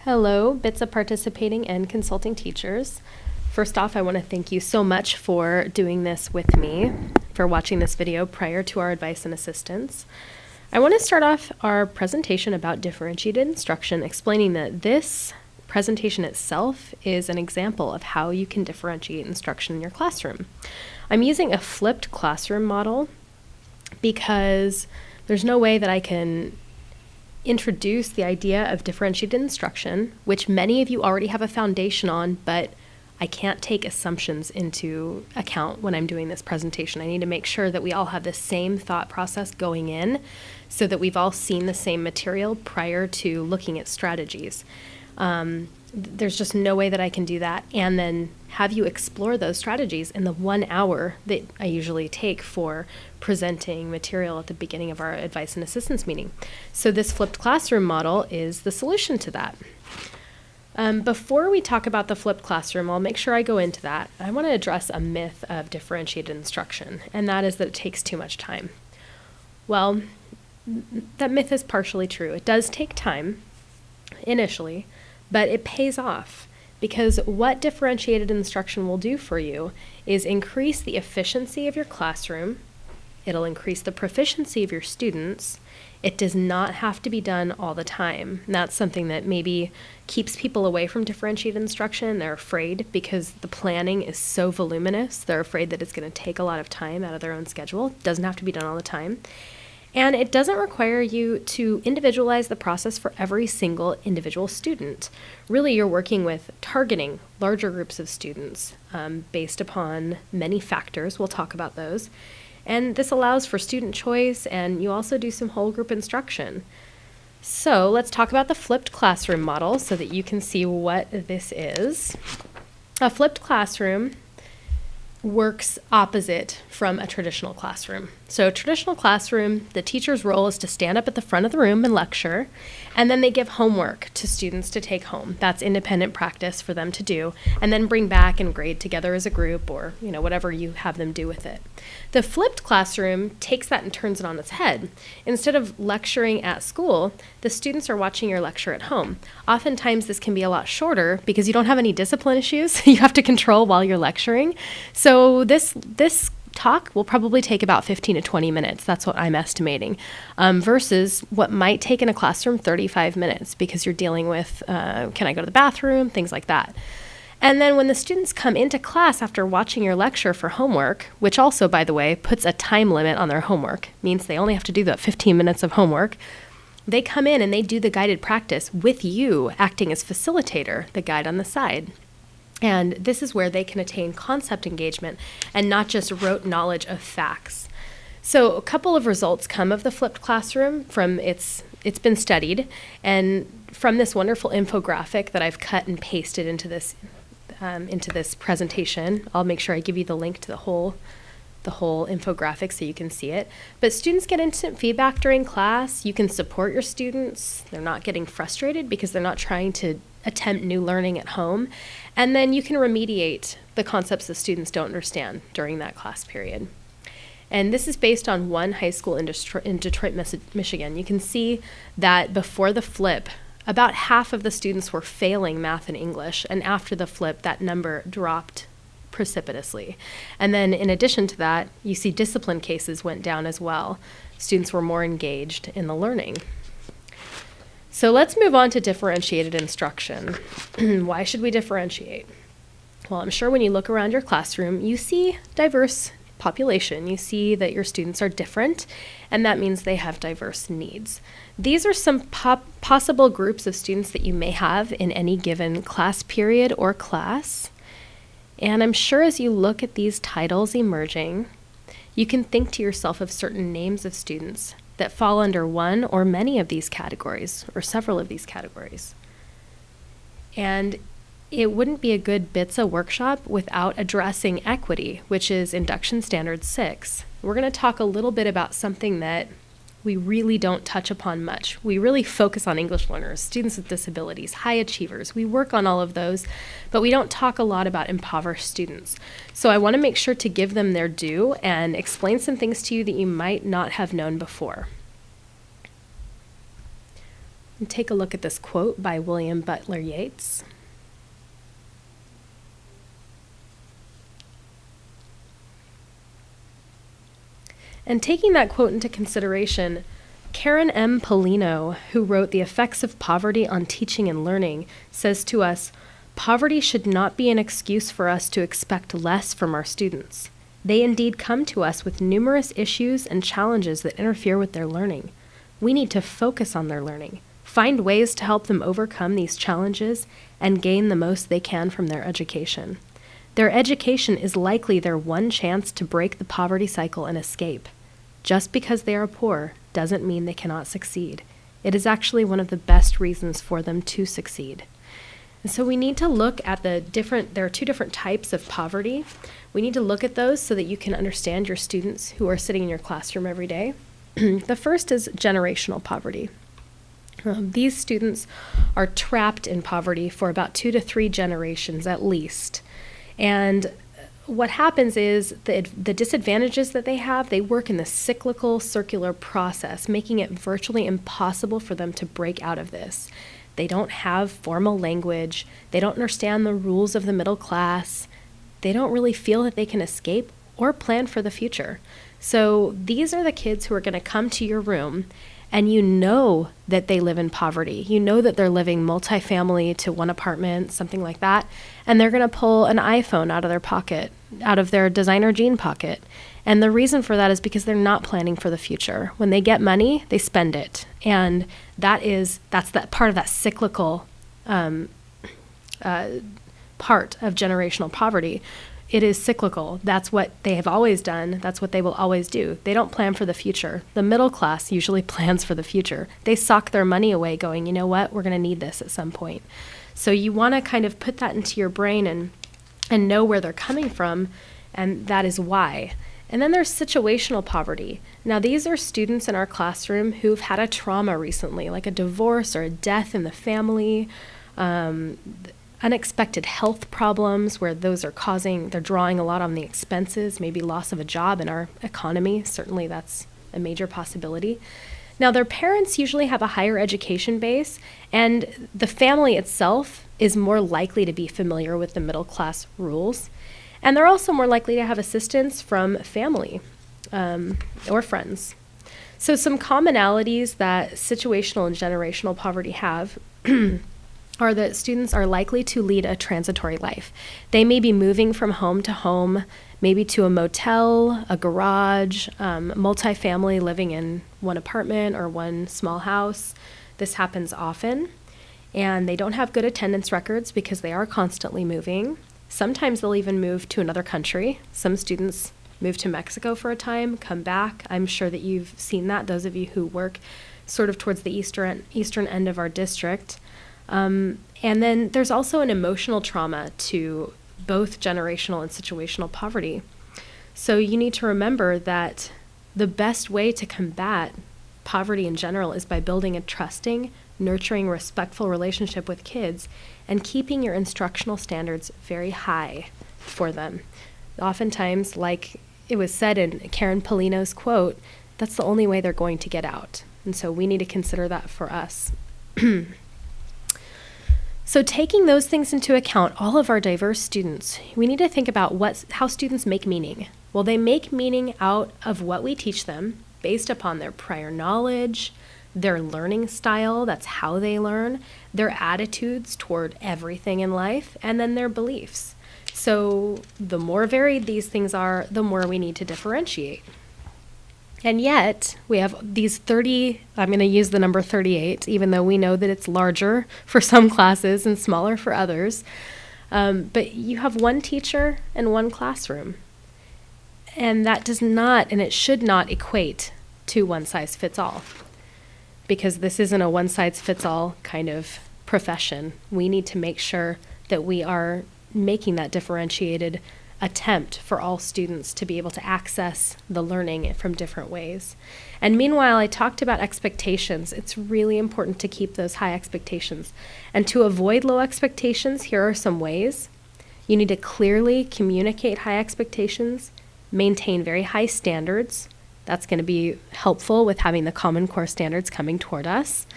Hello, BTSA participating and consulting teachers. First off, I want to thank you so much for doing this with me, for watching this video prior to our advice and assistance. I want to start off our presentation about differentiated instruction, explaining that this presentation itself is an example of how you can differentiate instruction in your classroom. I'm using a flipped classroom model because there's no way that I can introduce the idea of differentiated instruction, which many of you already have a foundation on, but I can't take assumptions into account when I'm doing this presentation. I need to make sure that we all have the same thought process going in so that we've all seen the same material prior to looking at strategies. There's just no way that I can do that and then have you explore those strategies in the 1 hour that I usually take for presenting material at the beginning of our advice and assistance meeting. So this flipped classroom model is the solution to that. Before we talk about the flipped classroom, I'll make sure I go into that. I want to address a myth of differentiated instruction, and that is that it takes too much time. Well, that myth is partially true. It does take time initially, but it pays off because what differentiated instruction will do for you is increase the efficiency of your classroom. It'll increase the proficiency of your students. It does not have to be done all the time. And that's something that maybe keeps people away from differentiated instruction. They're afraid because the planning is so voluminous. They're afraid that it's going to take a lot of time out of their own schedule. It doesn't have to be done all the time. And it doesn't require you to individualize the process for every single individual student. Really, you're working with targeting larger groups of students based upon many factors. We'll talk about those. And this allows for student choice, and you also do some whole group instruction. So let's talk about the flipped classroom model so that you can see what this is. A flipped classroom works opposite from a traditional classroom. So a traditional classroom, the teacher's role is to stand up at the front of the room and lecture, and then they give homework to students to take home. That's independent practice for them to do, and then bring back and grade together as a group or, whatever you have them do with it. The flipped classroom takes that and turns it on its head. Instead of lecturing at school, the students are watching your lecture at home. Oftentimes this can be a lot shorter because you don't have any discipline issues you have to control while you're lecturing. So this talk will probably take about 15 to 20 minutes. That's what I'm estimating, versus what might take in a classroom 35 minutes because you're dealing with, can I go to the bathroom, things like that. And then when the students come into class after watching your lecture for homework, which also, by the way, puts a time limit on their homework, means they only have to do that 15 minutes of homework, they come in and they do the guided practice with you acting as facilitator, the guide on the side. And this is where they can attain concept engagement and not just rote knowledge of facts. So a couple of results come of the flipped classroom from it's been studied, and from this wonderful infographic that I've cut and pasted into this presentation. I'll make sure I give you the link to the whole infographic so you can see it. But students get instant feedback during class. You can support your students. They're not getting frustrated because they're not trying to attempt new learning at home. And then you can remediate the concepts the students don't understand during that class period. And this is based on one high school in Detroit, Michigan. You can see that before the flip, about half of the students were failing math and English, and after the flip, that number dropped precipitously. And then in addition to that, you see discipline cases went down as well. Students were more engaged in the learning. So let's move on to differentiated instruction. Why should we differentiate? Well, I'm sure when you look around your classroom, you see diverse population. You see that your students are different, and that means they have diverse needs. These are some possible groups of students that you may have in any given class period or class. And I'm sure as you look at these titles emerging, you can think to yourself of certain names of students that fall under one or many of these categories or several of these categories. And it wouldn't be a good BTSA workshop without addressing equity, which is Induction Standard 6. We're going to talk a little bit about something that we really don't touch upon much. We really focus on English learners, students with disabilities, high achievers. We work on all of those, but we don't talk a lot about impoverished students. So I want to make sure to give them their due and explain some things to you that you might not have known before. And take a look at this quote by William Butler Yeats. And taking that quote into consideration, Karen M. Polino, who wrote The Effects of Poverty on Teaching and Learning, says to us, "Poverty should not be an excuse for us to expect less from our students. They indeed come to us with numerous issues and challenges that interfere with their learning. We need to focus on their learning, find ways to help them overcome these challenges, and gain the most they can from their education. Their education is likely their one chance to break the poverty cycle and escape. Just because they are poor doesn't mean they cannot succeed. It is actually one of the best reasons for them to succeed." And so we need to look at there are two different types of poverty. We need to look at those so that you can understand your students who are sitting in your classroom every day. The first is generational poverty. These students are trapped in poverty for about 2 to 3 generations at least. And what happens is the disadvantages that they have, they work in the cyclical circular process, making it virtually impossible for them to break out of this. They don't have formal language. They don't understand the rules of the middle class. They don't really feel that they can escape or plan for the future. So these are the kids who are going to come to your room, and you know that they live in poverty. You know that they're living multifamily to one apartment, something like that, and they're going to pull an iPhone out of their pocket, out of their designer jean pocket. And the reason for that is because they're not planning for the future. When they get money, they spend it. And that's that part of that cyclical part of generational poverty. It is cyclical. That's what they have always done. That's what they will always do. They don't plan for the future. The middle class usually plans for the future. They sock their money away going, you know what, we're going to need this at some point. So you want to kind of put that into your brain and know where they're coming from, and that is why. And then there's situational poverty. Now, these are students in our classroom who've had a trauma recently, like a divorce or a death in the family, unexpected health problems where they're drawing a lot on the expenses, maybe loss of a job in our economy. Certainly that's a major possibility. Now, their parents usually have a higher education base, and the family itself is more likely to be familiar with the middle class rules. And they're also more likely to have assistance from family or friends. So some commonalities that situational and generational poverty have are that students are likely to lead a transitory life. They may be moving from home to home, maybe to a motel, a garage, multifamily, living in one apartment or one small house. This happens often. And they don't have good attendance records because they are constantly moving. Sometimes they'll even move to another country. Some students move to Mexico for a time, come back. I'm sure that you've seen that, those of you who work sort of towards the eastern end of our district. And then there's also an emotional trauma to both generational and situational poverty. So you need to remember that the best way to combat poverty in general is by building a trusting, nurturing, respectful relationship with kids and keeping your instructional standards very high for them. Oftentimes, like it was said in Karen Polino's quote, that's the only way they're going to get out. And so we need to consider that for us. So taking those things into account, all of our diverse students, we need to think about how students make meaning. Well, they make meaning out of what we teach them based upon their prior knowledge, their learning style, that's how they learn, their attitudes toward everything in life, and then their beliefs. So the more varied these things are, the more we need to differentiate. And yet, we have these 30, I'm going to use the number 38, even though we know that it's larger for some classes and smaller for others. But you have one teacher and one classroom. And that does not, and it should not equate to one size fits all. Because this isn't a one size fits all kind of profession. We need to make sure that we are making that differentiated attempt for all students to be able to access the learning from different ways. And meanwhile, I talked about expectations. It's really important to keep those high expectations. And to avoid low expectations, here are some ways. You need to clearly communicate high expectations, maintain very high standards. That's going to be helpful with having the Common Core standards coming toward us.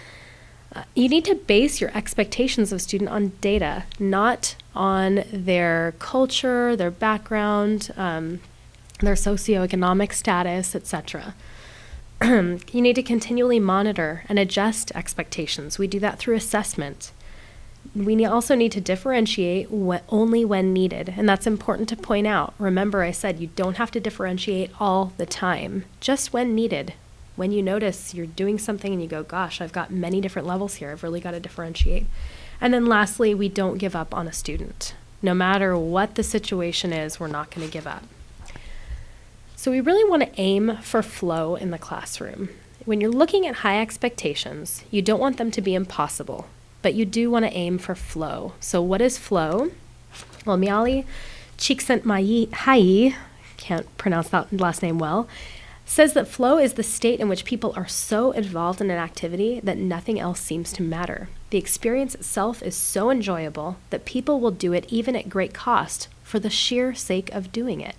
You need to base your expectations of student on data, not on their culture, their background, their socioeconomic status, etc. You need to continually monitor and adjust expectations. We do that through assessment. We also need to differentiate only when needed, and that's important to point out. Remember, I said you don't have to differentiate all the time, just when needed. When you notice you're doing something and you go, gosh, I've got many different levels here, I've really got to differentiate. And then lastly, we don't give up on a student. No matter what the situation is, we're not going to give up. So we really want to aim for flow in the classroom. When you're looking at high expectations, you don't want them to be impossible, but you do want to aim for flow. So what is flow? Well, Miali Csikszentmihalyi, can't pronounce that last name well, says that flow is the state in which people are so involved in an activity that nothing else seems to matter. The experience itself is so enjoyable that people will do it even at great cost for the sheer sake of doing it.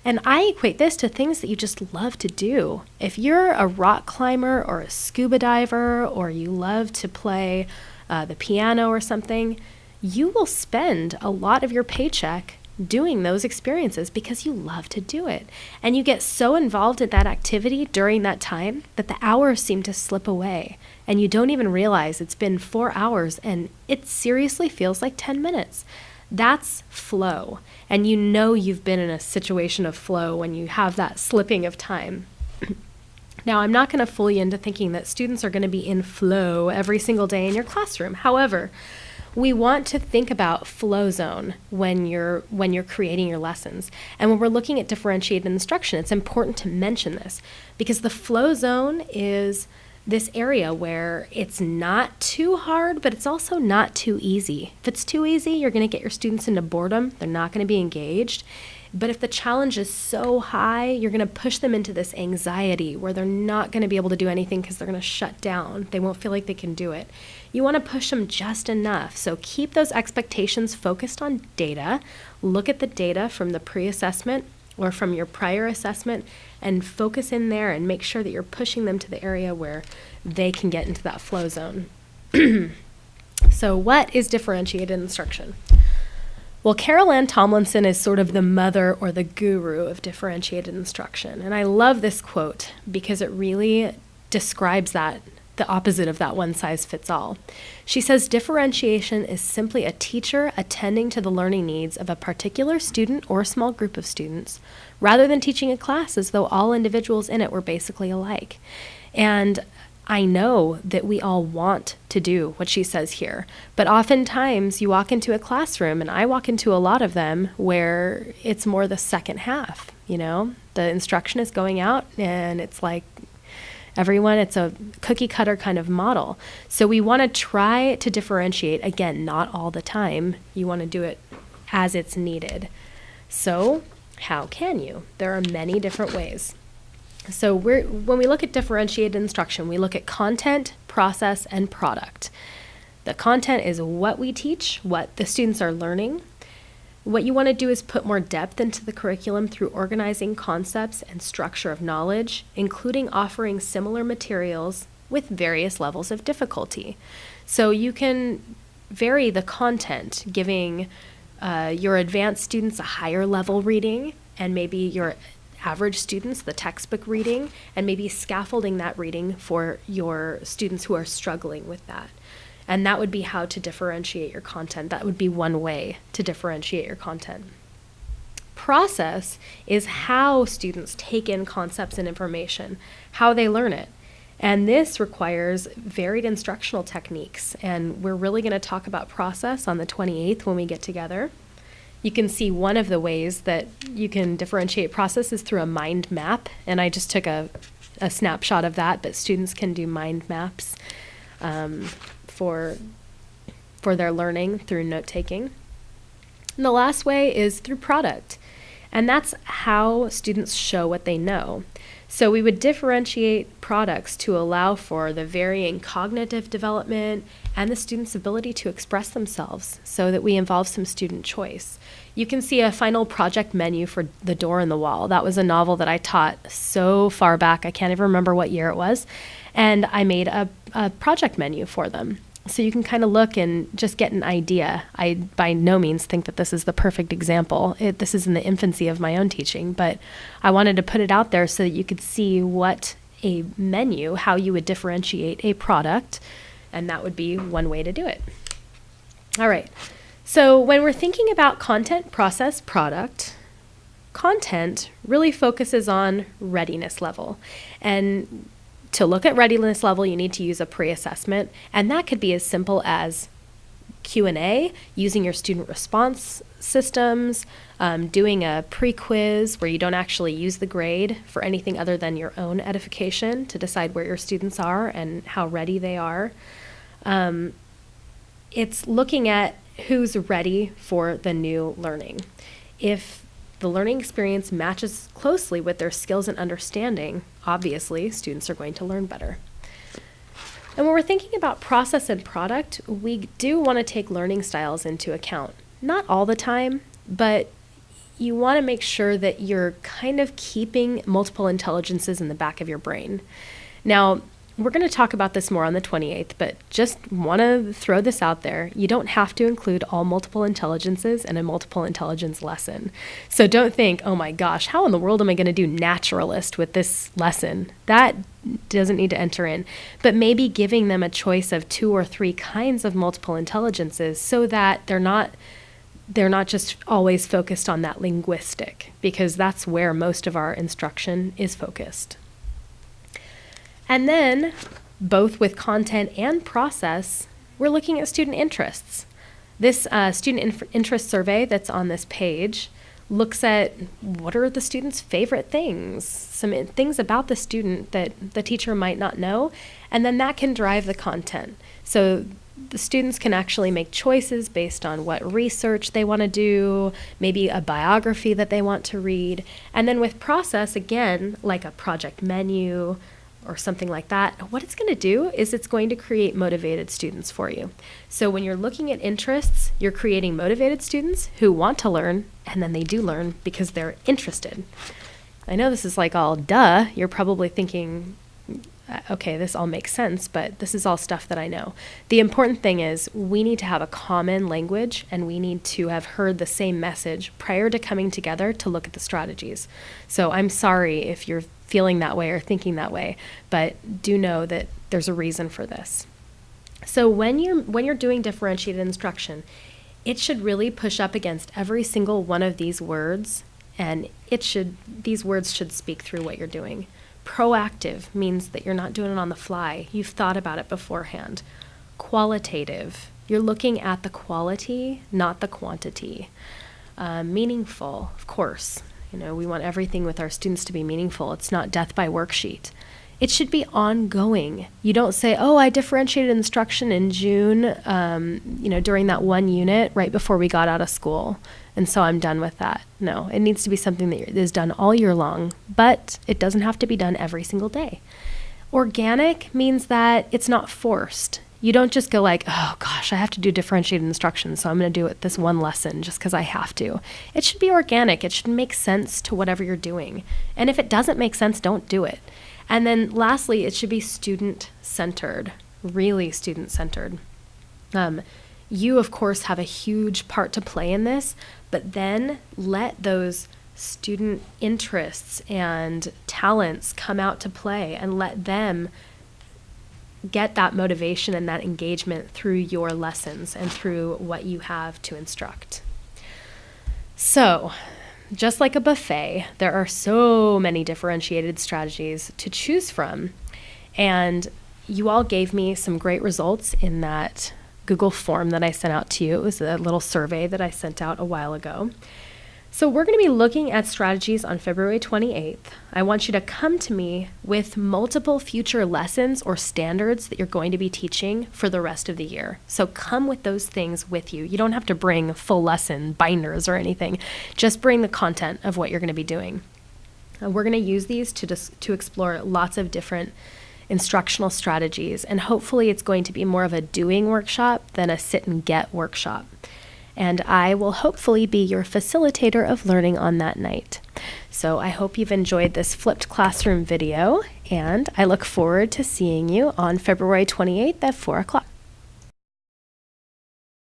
And I equate this to things that you just love to do. If you're a rock climber or a scuba diver, or you love to play the piano or something, you will spend a lot of your paycheck doing those experiences because you love to do it. And you get so involved in that activity during that time that the hours seem to slip away. And you don't even realize it's been 4 hours and it seriously feels like 10 minutes. That's flow. And you know you've been in a situation of flow when you have that slipping of time. Now, I'm not going to fool you into thinking that students are going to be in flow every single day in your classroom. However, we want to think about flow zone when you're creating your lessons. And when we're looking at differentiated instruction, it's important to mention this because the flow zone is this area where it's not too hard, but it's also not too easy. If it's too easy, you're going to get your students into boredom. They're not going to be engaged. But if the challenge is so high, you're going to push them into this anxiety where they're not going to be able to do anything because they're going to shut down. They won't feel like they can do it. You want to push them just enough. So keep those expectations focused on data. Look at the data from the pre-assessment or from your prior assessment and focus in there and make sure that you're pushing them to the area where they can get into that flow zone. So what is differentiated instruction? Well, Carol Ann Tomlinson is sort of the mother or the guru of differentiated instruction. And I love this quote because it really describes that, the opposite of that one-size-fits-all. She says, differentiation is simply a teacher attending to the learning needs of a particular student or small group of students, rather than teaching a class as though all individuals in it were basically alike. And I know that we all want to do what she says here, but oftentimes you walk into a classroom, and I walk into a lot of them, where it's more the second half, you know? The instruction is going out, and it's like everyone, it's a cookie cutter kind of model. So we want to try to differentiate, again, not all the time. You want to do it as it's needed. So how can you? There are many different ways. So when we look at differentiated instruction, we look at content, process, and product. The content is what we teach, what the students are learning. What you want to do is put more depth into the curriculum through organizing concepts and structure of knowledge, including offering similar materials with various levels of difficulty. So you can vary the content, giving your advanced students a higher level reading, and maybe your average students the textbook reading, and maybe scaffolding that reading for your students who are struggling with that. And that would be how to differentiate your content. That would be one way to differentiate your content. Process is how students take in concepts and information, how they learn it. And this requires varied instructional techniques. And we're really going to talk about process on the 28th when we get together. You can see one of the ways that you can differentiate process is through a mind map. And I just took a snapshot of that, but students can do mind maps for their learning through note-taking. And the last way is through product. And that's how students show what they know. So we would differentiate products to allow for the varying cognitive development and the student's ability to express themselves so that we involve some student choice. You can see a final project menu for The Door in the Wall. That was a novel that I taught so far back, I can't even remember what year it was, and I made a project menu for them. So you can kind of look and just get an idea. I by no means think that this is the perfect example. This is in the infancy of my own teaching, but I wanted to put it out there so that you could see what a menu, how you would differentiate a product, and that would be one way to do it. All right. So when we're thinking about content, process, product, content really focuses on readiness level. And to look at readiness level, you need to use a pre-assessment, and that could be as simple as Q&A, using your student response systems, doing a pre-quiz where you don't actually use the grade for anything other than your own edification to decide where your students are and how ready they are. It's looking at who's ready for the new learning. If the learning experience matches closely with their skills and understanding, obviously, students are going to learn better. And when we're thinking about process and product, we do want to take learning styles into account. Not all the time, but you want to make sure that you're kind of keeping multiple intelligences in the back of your brain. Now, we're going to talk about this more on the 28th, but just want to throw this out there. You don't have to include all multiple intelligences in a multiple intelligence lesson. So don't think, oh my gosh, how in the world am I going to do naturalist with this lesson? That doesn't need to enter in. But maybe giving them a choice of 2 or 3 kinds of multiple intelligences so that they're not just always focused on that linguistic, because that's where most of our instruction is focused. And then, both with content and process, we're looking at student interests. This student interest survey that's on this page looks at what are the students' favorite things, some things about the student that the teacher might not know, and then that can drive the content. So the students can actually make choices based on what research they want to do, maybe a biography that they want to read. And then with process, again, like a project menu, or something like that, what it's going to do is it's going to create motivated students for you. So when you're looking at interests, you're creating motivated students who want to learn, and then they do learn because they're interested. I know this is like all duh. You're probably thinking, okay, this all makes sense, but this is all stuff that I know. The important thing is we need to have a common language, and we need to have heard the same message prior to coming together to look at the strategies. So I'm sorry if you're feeling that way or thinking that way, but do know that there's a reason for this. So when you're doing differentiated instruction, it should really push up against every single one of these words, and these words should speak through what you're doing. Proactive means that you're not doing it on the fly. You've thought about it beforehand. Qualitative, you're looking at the quality, not the quantity. Meaningful, of course. We want everything with our students to be meaningful. It's not death by worksheet. It should be ongoing. You don't say, oh, I differentiated instruction in June, during that one unit right before we got out of school, and so I'm done with that. No, it needs to be something that is done all year long, but it doesn't have to be done every single day. Organic means that it's not forced. You don't just go like, oh gosh, I have to do differentiated instruction, so I'm going to do it this one lesson just because I have to. It should be organic. It should make sense to whatever you're doing. And if it doesn't make sense, don't do it. And then lastly, it should be student-centered, really student-centered. You, of course, have a huge part to play in this, but then let those student interests and talents come out to play and let them get that motivation and that engagement through your lessons and through what you have to instruct. So, just like a buffet, there are so many differentiated strategies to choose from. And you all gave me some great results in that Google form that I sent out to you. It was a little survey that I sent out a while ago. So we're going to be looking at strategies on February 28th. I want you to come to me with multiple future lessons or standards that you're going to be teaching for the rest of the year. So come with those things with you. You don't have to bring full lesson binders or anything. Just bring the content of what you're going to be doing. We're going to use these to explore lots of different instructional strategies, and hopefully it's going to be more of a doing workshop than a sit and get workshop. And I will hopefully be your facilitator of learning on that night. So I hope you've enjoyed this flipped classroom video, and I look forward to seeing you on February 28th at 4 o'clock.